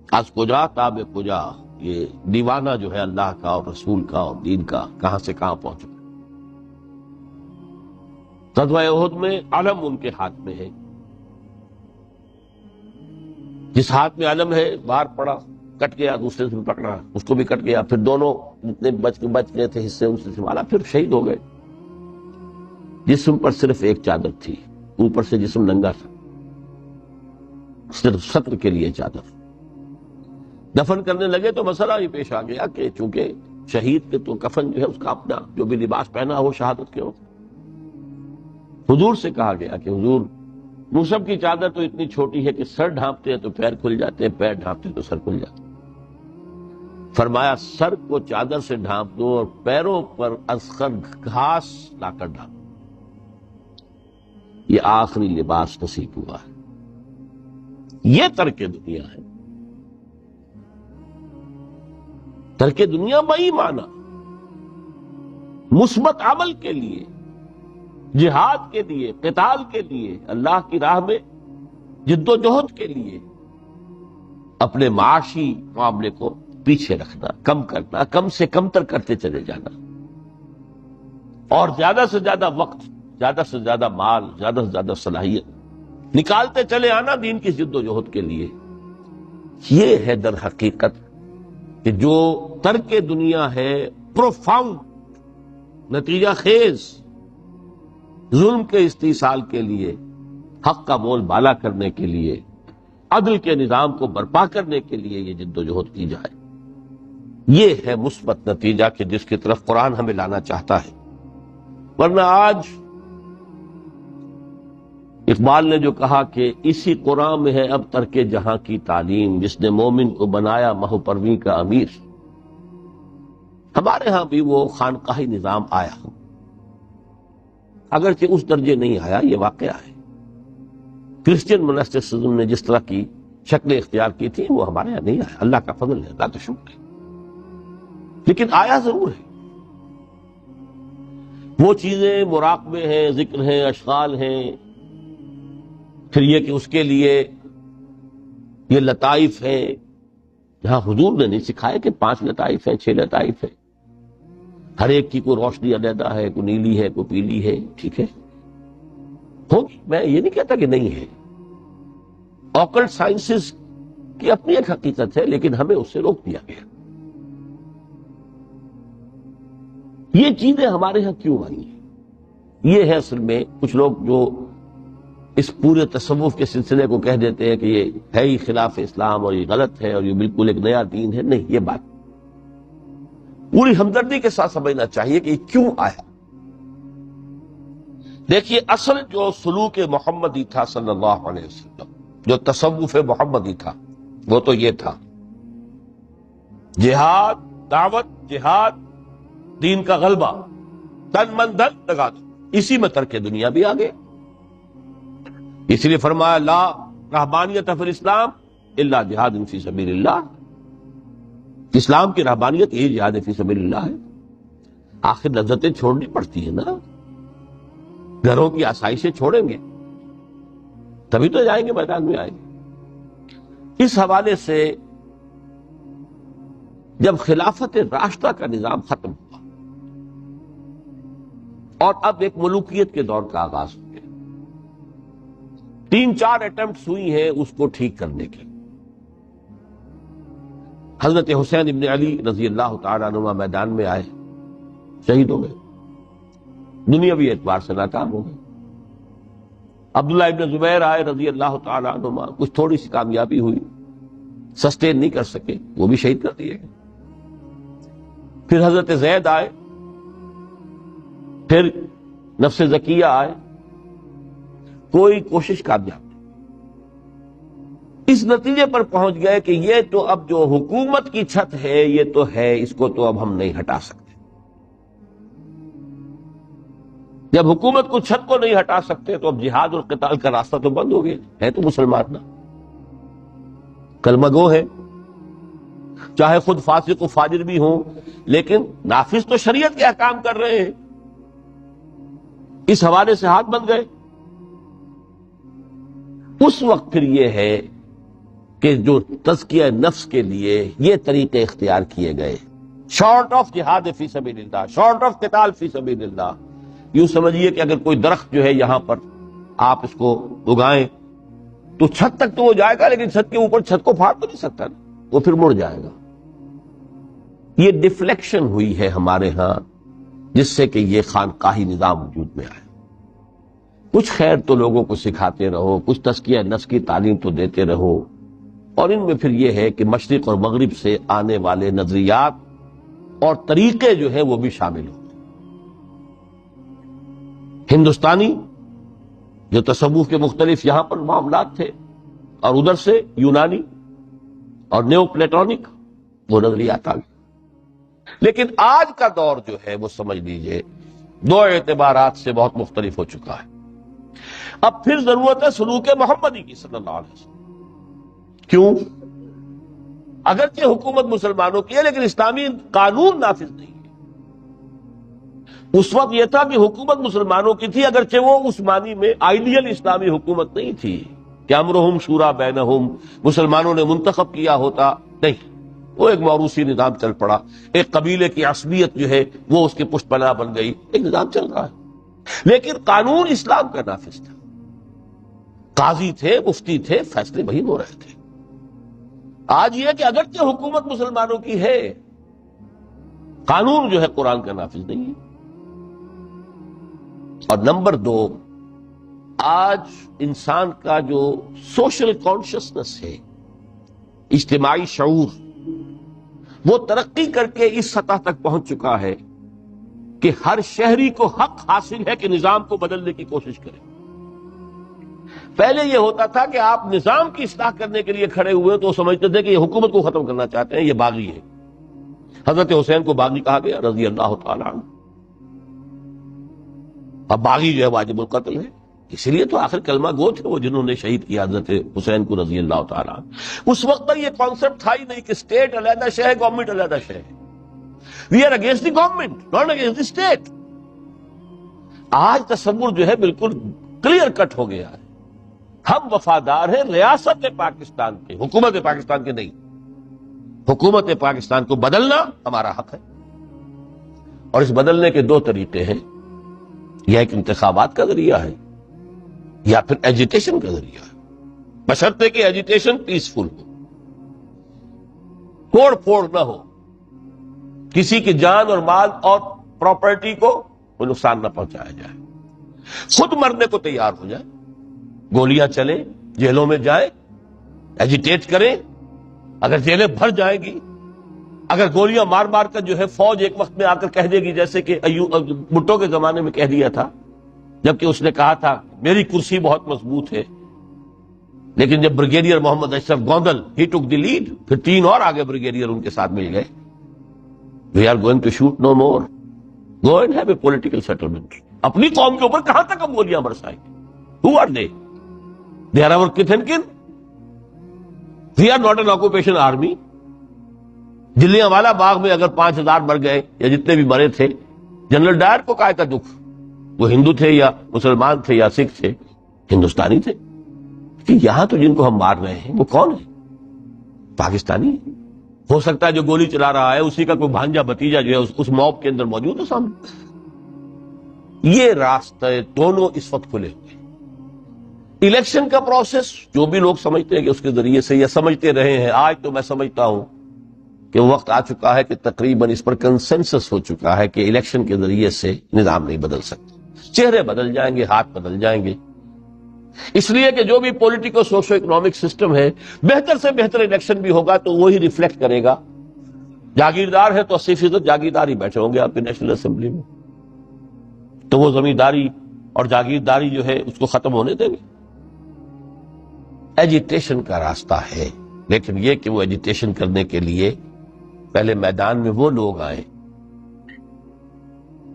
از کجا تاب کجا، یہ دیوانہ جو ہے اللہ کا اور رسول کا اور دین کا کہاں سے کہاں پہنچ گیا. غزوہ احد میں علم ان کے ہاتھ میں ہے، جس ہاتھ میں علم ہے باہر پڑا، کٹ گیا، دوسرے سے پکڑا، اس کو بھی کٹ گیا، پھر دونوں جتنے بچ گئے تھے حصے ان سے سنبھالا، پھر شہید ہو گئے. جسم پر صرف ایک چادر تھی، اوپر سے جسم ننگا تھا، صرف سطر کے لیے چادر. دفن کرنے لگے تو مسئلہ ہی پیش آ گیا کہ چونکہ شہید کے تو کفن جو ہے اس کا اپنا جو بھی لباس پہنا ہو شہادت کے ہو. حضور سے کہا گیا کہ حضور مصعب کی چادر تو اتنی چھوٹی ہے کہ سر ڈھانپتے ہیں تو پیر کھل جاتے ہیں، پیر ڈھانپتے ہیں تو سر کھل جاتے ہیں. فرمایا سر کو چادر سے ڈھانپ دو اور پیروں پر اذخر گھاس لا کر ڈھانپ دو، یہ آخری لباس نصیب ہوا ہے. یہ ترک دنیا ہے. ترک دنیا بئی معنی مثبت عمل کے لیے، جہاد کے لیے، قتال کے لیے، اللہ کی راہ میں جد و جہد کے لیے اپنے معاشی معاملے کو پیچھے رکھنا، کم کرنا، کم سے کم تر کرتے چلے جانا، اور زیادہ سے زیادہ وقت، زیادہ سے زیادہ مال، زیادہ سے زیادہ صلاحیت نکالتے چلے آنا دین کی جد و جہد کے لیے. یہ ہے در حقیقت کہ جو ترک دنیا ہے پروفاؤنڈ، نتیجہ خیز، ظلم کے استحصال کے لیے، حق کا بول بالا کرنے کے لیے، عدل کے نظام کو برپا کرنے کے لیے یہ جد و جہد کی جائے. یہ ہے مثبت نتیجہ کہ جس کی طرف قرآن ہمیں لانا چاہتا ہے. ورنہ آج اقبال نے جو کہا کہ اسی قرآن میں ہے اب ترک جہاں کی تعلیم، جس نے مومن کو بنایا مہو پرویں کا امیر. ہمارے ہاں بھی وہ خانقاہی نظام آیا، اگرچہ اس درجے نہیں آیا، یہ واقعہ ہے. کرسچین منسٹسزم نے جس طرح کی شکلیں اختیار کی تھی وہ ہمارے یہاں نہیں آیا. اللہ کا فضل ہے، اللہ کا شکر ہے، لیکن آیا ضرور ہے. وہ چیزیں مراقبے ہیں، ذکر ہیں، اشغال ہیں، پھر یہ کہ اس کے لیے یہ لطائف ہیں جہاں حضور نے نہیں سکھایا کہ 5 لطائف ہیں، 6 لطائف ہیں، ہر ایک کی کوئی روشنی علیحدہ ہے، کوئی نیلی ہے، کوئی پیلی ہے. ٹھیک ہے، ہوگی، میں یہ نہیں کہتا کہ نہیں ہے. آکلٹ سائنسز کی اپنی ایک حقیقت ہے، لیکن ہمیں اس سے روک دیا گیا. یہ چیزیں ہمارے ہاں کیوں آئی ہیں؟ یہ ہے اصل میں کچھ لوگ جو اس پورے تصوف کے سلسلے کو کہہ دیتے ہیں کہ یہ ہے ہی خلاف اسلام اور یہ غلط ہے اور یہ بالکل ایک نیا دین ہے. نہیں، یہ بات پوری ہمدردی کے ساتھ سمجھنا چاہیے کہ یہ کیوں آیا. دیکھیے، اصل جو سلوک محمدی تھا صلی اللہ علیہ وسلم، جو تصوف محمدی تھا، وہ تو یہ تھا جہاد، دعوت، جہاد، دین کا غلبہ، تن من دھن لگا دو. اسی میں ترک دنیا بھی آگے. اس لیے فرمایا لا رہبانیت فی الاسلام الا جہاد فی سبیل اللہ. اسلام کی رہبانیت یہ جہاد فی سبیل اللہ ہے. آخر لذتیں چھوڑنی پڑتی ہیں نا، گھروں کی آسائشیں چھوڑیں گے تبھی تو جائیں گے، میدان میں آئیں گے. اس حوالے سے جب خلافت راشدہ کا نظام ختم ہوا اور اب ایک ملوکیت کے دور کا آغاز ہو گیا، 3-4 اٹمپٹس ہوئی ہیں اس کو ٹھیک کرنے کی. حضرت حسین ابن علی رضی اللہ تعالیٰ عنہ میدان میں آئے، شہید ہو گئے، دنیاوی اعتبار سے ناکام ہو گئے. عبداللہ ابن زبیر آئے رضی اللہ تعالیٰ عنہ، کچھ تھوڑی سی کامیابی ہوئی، سسٹین نہیں کر سکے، وہ بھی شہید کر دیے گئے. پھر حضرت زید آئے، پھر نفس زکیہ آئے، کوئی کوشش کامیاب نہیں. اس نتیجے پر پہنچ گئے کہ یہ تو اب جو حکومت کی چھت ہے یہ تو ہے، اس کو تو اب ہم نہیں ہٹا سکتے. جب حکومت کو چھت کو نہیں ہٹا سکتے تو اب جہاد اور قتال کا راستہ تو بند ہو گیا ہے، تو مسلمان نا کلمہ گو ہے، چاہے خود فاسق و فاجر بھی ہوں، لیکن نافذ تو شریعت کے احکام کر رہے ہیں، اس حوالے سے ہاتھ بند گئے۔ اس وقت پھر یہ ہے کہ جو تزکیہ نفس کے لیے یہ طریقے اختیار کیے گئے، شارٹ آف جہاد فی سبیل اللہ، شارٹ آف قتال فی سبیل اللہ۔ یوں سمجھیے کہ اگر کوئی درخت جو ہے یہاں پر آپ اس کو اگائیں تو چھت تک تو وہ جائے گا، لیکن چھت کے اوپر چھت کو پھاڑ تو نہیں سکتا نا، وہ پھر مڑ جائے گا۔ یہ ڈیفلیکشن ہوئی ہے ہمارے ہاں، جس سے کہ یہ خانقاہی نظام وجود میں آئے۔ کچھ خیر تو لوگوں کو سکھاتے رہو، کچھ تزکیہ نفس کی تعلیم تو دیتے رہو، اور ان میں پھر یہ ہے کہ مشرق اور مغرب سے آنے والے نظریات اور طریقے جو ہے وہ بھی شامل ہوں۔ ہندوستانی جو تصوف کے مختلف یہاں پر معاملات تھے، اور ادھر سے یونانی اور نیو پلیٹونک وہ نظریات آ گئے۔ لیکن آج کا دور جو ہے وہ سمجھ لیجئے دو اعتبارات سے بہت مختلف ہو چکا ہے۔ اب پھر ضرورت ہے سلوک محمدی کی صلی اللہ علیہ وسلم۔ کیوں؟ اگرچہ حکومت مسلمانوں کی ہے لیکن اسلامی قانون نافذ نہیں ہے۔ اس وقت یہ تھا کہ حکومت مسلمانوں کی تھی، اگرچہ وہ اس معنی میں آئیڈیل اسلامی حکومت نہیں تھی کہ امرہم شورا بینہم، مسلمانوں نے منتخب کیا ہوتا، نہیں، وہ ایک موروثی نظام چل پڑا، ایک قبیلے کی عصبیت جو ہے وہ اس کے پشت پناہ بن گئی، ایک نظام چل رہا ہے، لیکن قانون اسلام کا نافذ تھا۔ قاضی تھے، مفتی تھے، فیصلے وہی ہو رہے تھے۔ آج یہ کہ اگرچہ حکومت مسلمانوں کی ہے، قانون جو ہے قرآن کا نافذ نہیں ہے۔ اور نمبر دو، آج انسان کا جو سوشل کانشسنس ہے، اجتماعی شعور، وہ ترقی کر کے اس سطح تک پہنچ چکا ہے کہ ہر شہری کو حق حاصل ہے کہ نظام کو بدلنے کی کوشش کرے۔ پہلے یہ ہوتا تھا کہ آپ نظام کی اصلاح کرنے کے لیے کھڑے ہوئے تو سمجھتے تھے کہ یہ حکومت کو ختم کرنا چاہتے ہیں، یہ باغی ہے۔ حضرت حسین کو باغی کہا گیا رضی اللہ تعالی عنہ۔ اب باغی جو ہے واجب القتل ہے، اسی لیے تو آخر کلمہ گو تھے وہ جنہوں نے شہید کیا حضرت حسین کو رضی اللہ تعالیٰ عنہ۔ اس وقت تک یہ کانسیپٹ تھا ہی نہیں کہ اسٹیٹ علیحدہ شے ہے، گورنمنٹ علیحدہ شے ہے۔ We are against the government, not against the state. آج تصور جو ہے بالکل کلیئر کٹ ہو گیا ہے۔ ہم وفادار ہیں ریاست پاکستان کے، حکومت پاکستان کے نہیں۔ حکومت پاکستان کو بدلنا ہمارا حق ہے، اور اس بدلنے کے دو طریقے ہیں، یا ایک انتخابات کا ذریعہ ہے یا پھر ایجیٹیشن کا ذریعہ ہے، بشرطے کہ ایجیٹیشن پیسفل ہو، توڑ پھوڑ نہ ہو، کسی کی جان اور مال اور پراپرٹی کو کوئی نقصان نہ پہنچایا جائے، خود مرنے کو تیار ہو جائے، گولیاں چلیں، جیلوں میں جائیں، ایجیٹیٹ کریں، اگر جیلیں بھر جائیں گی، اگر گولیاں مار مار کر جو ہے فوج ایک وقت میں آ کر کہہ دے گی، جیسے کہ بھٹو کے زمانے میں کہہ دیا تھا، جبکہ اس نے کہا تھا میری کرسی بہت مضبوط ہے، لیکن جب بریگیڈیئر محمد اشرف گوندل ہی ٹک دی لیڈ، پھر 3 اور آگے بریگیڈیئر ان کے ساتھ مل گئے۔ We are going to shoot no more, go and have a political settlement. اپنی قوم کے اوپر کہاں تک ہم گولیاں برسائیں گے؟ Who are they? They are our kith and kin. We are not an occupation army. Jallianwala Bagh میں اگر 5000 مر گئے یا جتنے بھی مرے تھے، جنرل ڈائر کو کائے کا دکھ؟ وہ ہندو تھے یا مسلمان تھے یا سکھ تھے، ہندوستانی تھے۔ کہ یہاں تو جن کو ہم مار رہے ہیں وہ کون ہے؟ پاکستانی ہے۔ ہو سکتا ہے جو گولی چلا رہا ہے اسی کا کوئی بھانجا بھتیجا جو ہے اس موب کے اندر موجود ہے سامنے۔ یہ راستے دونوں اس وقت کھلے ہوئے۔ الیکشن کا پروسیس جو بھی لوگ سمجھتے ہیں کہ اس کے ذریعے سے یا سمجھتے رہے ہیں، آج تو میں سمجھتا ہوں کہ وقت آ چکا ہے کہ تقریباً اس پر کنسنسس ہو چکا ہے کہ الیکشن کے ذریعے سے نظام نہیں بدل سکتے۔ چہرے بدل جائیں گے، ہاتھ بدل جائیں گے، اس لیے کہ جو بھی پولیٹیکو سوشو اکنامک سسٹم ہے، بہتر سے بہتر الیکشن بھی ہوگا تو وہی ریفلیکٹ کرے گا۔ جاگیردار ہے تو 80% جاگیردار ہی بیٹھے ہوں گے آپ کی نیشنل اسمبلی میں، تو وہ زمینداری اور جاگیرداری جو ہے اس کو ختم ہونے دیں گے۔ ایجیٹیشن کا راستہ ہے، لیکن یہ کہ وہ ایجیٹیشن کرنے کے لیے پہلے میدان میں وہ لوگ آئیں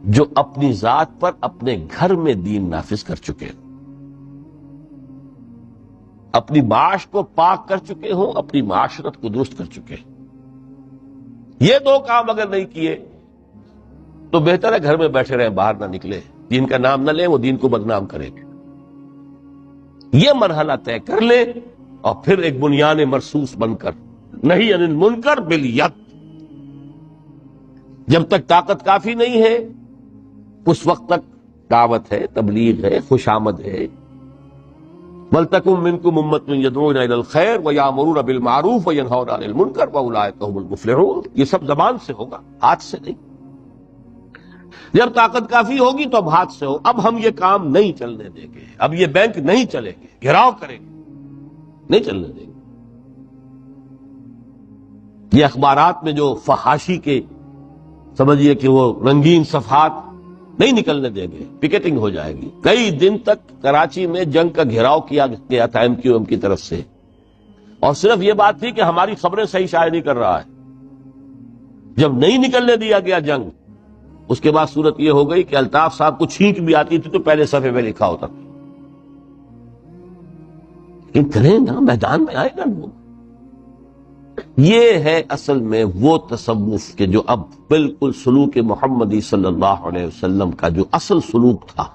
جو اپنی ذات پر اپنے گھر میں دین نافذ کر چکے ہوں، اپنی معاش کو پاک کر چکے ہوں، اپنی معاشرت کو درست کر چکے ہیں۔ یہ دو کام اگر نہیں کیے تو بہتر ہے گھر میں بیٹھے رہیں، باہر نہ نکلے، دین کا نام نہ لیں، وہ دین کو بدنام کریں گے۔ یہ مرحلہ طے کر لے اور پھر ایک بنیان مرصوص بن کر نہیں عن المنکر بالید، جب تک طاقت کافی نہیں ہے اس وقت تک دعوت ہے، تبلیغ ہے، خوش آمد ہے۔ وَلْتَكُن مِّنكُمْ أُمَّةٌ يَدْعُونَ إِلَى الْخَيْرِ وَيَأْمُرُونَ بِالْمَعْرُوفِ وَيَنْهَوْنَ عَنِ الْمُنكَرِ وَأُولَٰئِكَ هُمُ الْمُفْلِحُونَ۔ یہ سب زبان سے ہوگا، ہاتھ سے نہیں۔ جب طاقت کافی ہوگی تو اب ہاتھ سے ہو۔ اب ہم یہ کام نہیں چلنے دیں گے، اب یہ بینک نہیں چلیں گے، گھیراؤ کریں گے، نہیں چلنے دیں گے۔ یہ اخبارات میں جو فحاشی کے سمجھیے کہ وہ رنگین صفحات نہیں نکلنے دیں گے، پکیٹنگ ہو جائے گی۔ کئی دن تک کراچی میں جنگ کا گھیراؤ کیا گیا تھا MQM کی طرف سے، اور صرف یہ بات تھی کہ ہماری خبریں صحیح شائع نہیں کر رہا ہے۔ جب نہیں نکلنے دیا گیا جنگ، اس کے بعد صورت یہ ہو گئی کہ الطاف صاحب کو چھینک بھی آتی تھی تو پہلے صفحے میں لکھا ہوتا تھا۔ لیکن کریں نا، میدان میں آئے گا لوگ۔ یہ ہے اصل میں وہ تصوف کہ جو اب بالکل سلوک محمدی صلی اللہ علیہ وسلم کا جو اصل سلوک تھا،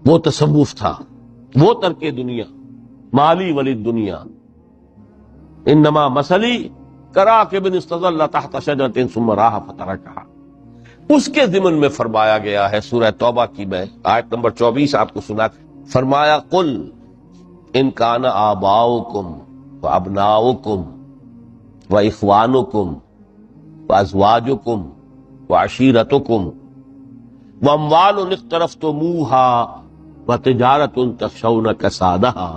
وہ تصوف تھا، وہ ترک دنیا، مالی ولی دنیا، انما مثلی کراکب استظل تحت شجرۃ ثم راح فترکھا۔ اس کے ضمن میں فرمایا گیا ہے سورہ توبہ کی میں آیت نمبر 24 آپ کو سنا، فرمایا قل ان کان آباؤکم وابناؤکم واخوانکم وازواجکم وعشیرتکم واموال اقترفتموها وتجارۃ تخشون کسادها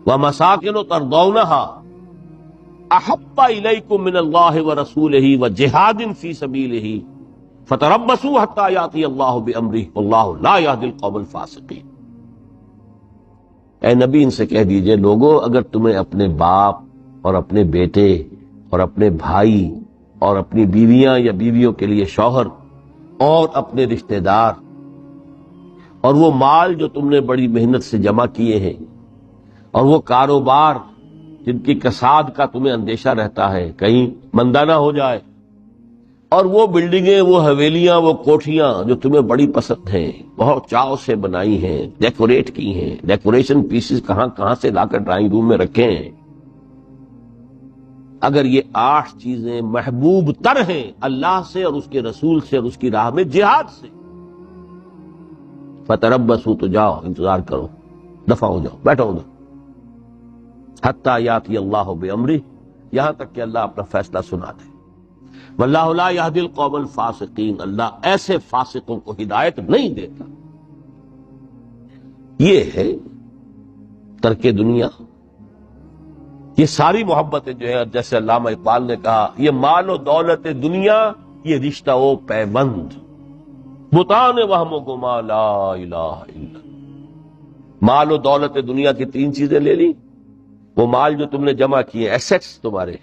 ومساکن ترضونها احب الیکم من اللہ ورسولہ وجہاد فی سبیلہ فتربصوا حتی یاتی اللہ بامرہ واللہ لا یہدی القوم الفاسقین۔ اے نبی ان سے کہہ دیجئے، لوگو اگر تمہیں اپنے باپ اور اپنے بیٹے اور اپنے بھائی اور اپنی بیویاں یا بیویوں کے لیے شوہر اور اپنے رشتہ دار اور وہ مال جو تم نے بڑی محنت سے جمع کیے ہیں اور وہ کاروبار جن کی کساد کا تمہیں اندیشہ رہتا ہے کہیں مندہ نہ ہو جائے، اور وہ بلڈنگیں، وہ حویلیاں، وہ کوٹھیاں جو تمہیں بڑی پسند ہیں، بہت چاؤ سے بنائی ہیں، ڈیکوریٹ کی ہیں، ڈیکوریشن پیسز کہاں کہاں سے لا کر ڈرائنگ روم میں رکھے ہیں، اگر یہ 8 چیزیں محبوب تر ہیں اللہ سے اور اس کے رسول سے اور اس کی راہ میں جہاد سے، فتربصوا، تو جاؤ انتظار کرو، دفع ہو جاؤ، بیٹھو ادھر، حتی یاتی اللہ بامرہ، یہاں تک کہ اللہ اپنا فیصلہ سنا دے۔ واللہ لا یہدی القوم الفاسقین، اللہ ایسے فاسقوں کو ہدایت نہیں دیتا۔ یہ ہے ترک دنیا۔ یہ ساری محبتیں جو ہے جیسے علامہ اقبال نے کہا، یہ مال و دولت دنیا، یہ رشتہ و پیوند، بتان وہم و گما لا الہ الا اللہ۔ مال و دولت دنیا کی 3 چیزیں لے لی، وہ مال جو تم نے جمع کیے، ایسیٹس تمہارے،